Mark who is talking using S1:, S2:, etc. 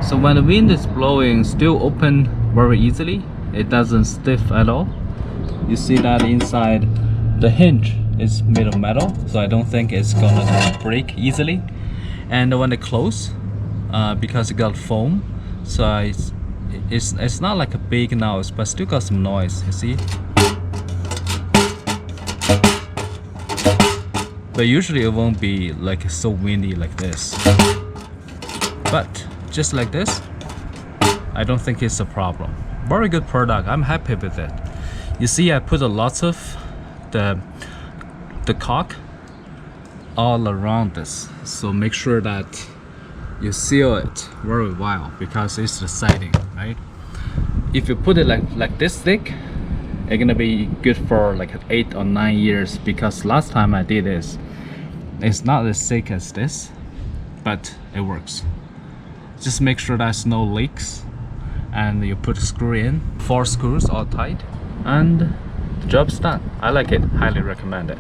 S1: So when the wind is blowing, still open very easily. It doesn't stiff at all. You see that inside the hinge is made of metal, so I don't think it's gonna break easily. And when it close, because it got foam, so it's not like a big noise, but still got some noise. You see. But usually it won't be like so windy like this. But just like this, I don't think it's a problem. Very good product. I'm happy with it. You see, I put a lot of the caulk all around this, so make sure that you seal it very well because it's the siding, right? If you put it like this thick, it's gonna be good for like 8 or 9 years, because last time I did this, it's not as thick as this, but it works. Just make sure there's no leaks, and you put a screw in, 4 screws all tight, and the job's done. I like it, highly recommend it.